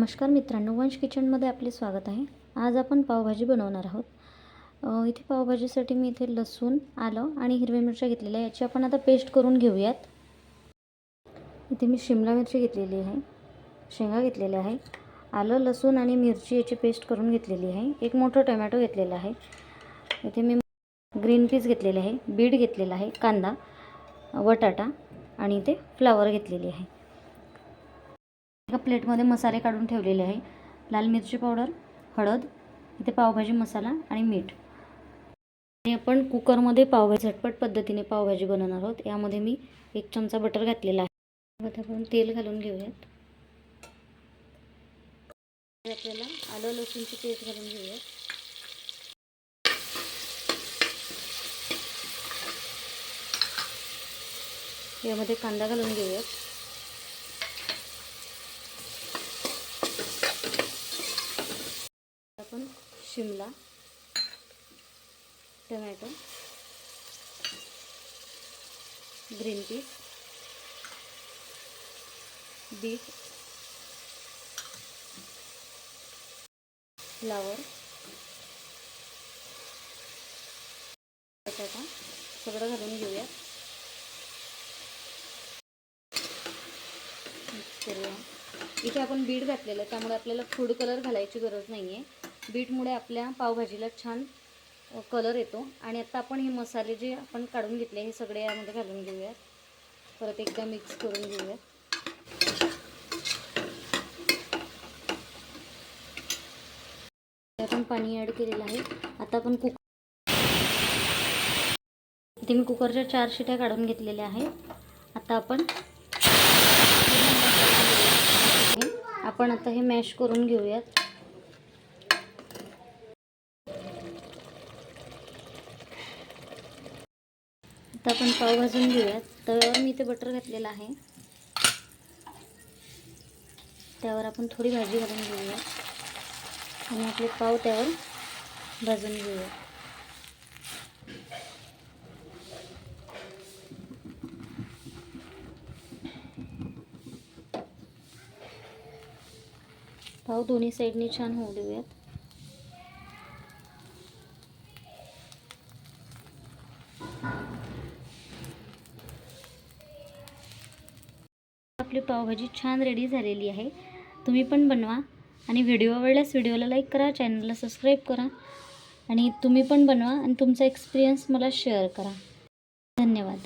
नमस्कार मित्रांनो, वंश किचनमध्ये आपले स्वागत आहे। आज आपण पावभाजी बनवणार आहोत। इथे पावभाजीसाठी मी इथे लसूण, आलं आणि हिरव्या मिरच्या घेतलेल्या आहे। याची आपण आता पेस्ट करून घेऊयात। इथे मी शिमला मिरची घेतलेली आहे, शेंगा घेतलेल्या आहे, आलं, लसूण आणि मिरची याची पेस्ट करून घेतलेली आहे। एक मोठा टोमॅटो घेतलेला आहे। इथे मी ग्रीन पीस घेतलेले आहे, बीट घेतलेला आहे, कांदा, बटाटा आणि इथे फ्लावर घेतलेली आहे। एका प्लेटमध्ये मसाले काढून ठेवलेले आहे। लाल मिरची पावडर, हळद, इथे पावभाजी मसाला आणि मीठ। आणि आपण कुकरमध्ये पावभाजी झटपट पद्धतीने पावभाजी बनवणार आहोत। यामध्ये मी 1 चमचा बटर घातलेला आहे। आता आपण तेल घालून घेऊयात। आपल्याला आलं लसूणची पेस्ट घालून घेऊयात। यामध्ये कांदा घालून घेऊयात। आपण Shimla, tomato, green peas, beet, flower, बटाटा सगळं घालून घेऊया। इथे आपण बीट घातलेलं आहे, त्यामुळे आपल्याला फूड कलर घालायची गरज नाही आहे। बीटमुळे आपल्या पावभाजीला छान कलर येतो। आणि आता आपण हे मसाले जे आपण काढून घेतले हे सगळे यामध्ये घालून घेऊयात। परत एकदा मिक्स करून घेऊयात। आपण पाणी ॲड केलेलं आहे। आता आपण इथे मी कुकरच्या 4 शिट्या काढून घेतलेल्या आहेत। आता आपण आता हे मॅश करून घेऊयात। आता आपण पाव भाजून घेऊयात। तव्यावर मी इथे बटर घातलेला आहे, त्यावर आपण थोडी भाजी घालून घेऊया आणि आपले पाव त्यावर भाजून घेऊया। पाव दोन्ही साईडनी छान होऊ देऊयात। आपली पावभाजी छान रेडी झालेली आहे। तुम्ही पण बनवा आणि व्हिडिओ आवडल्यास व्हिडिओला लाईक करा, चॅनलला सबस्क्राईब करा आणि तुम्ही पण बनवा आणि तुमचा एक्सपिरियन्स मला शेअर करा। धन्यवाद।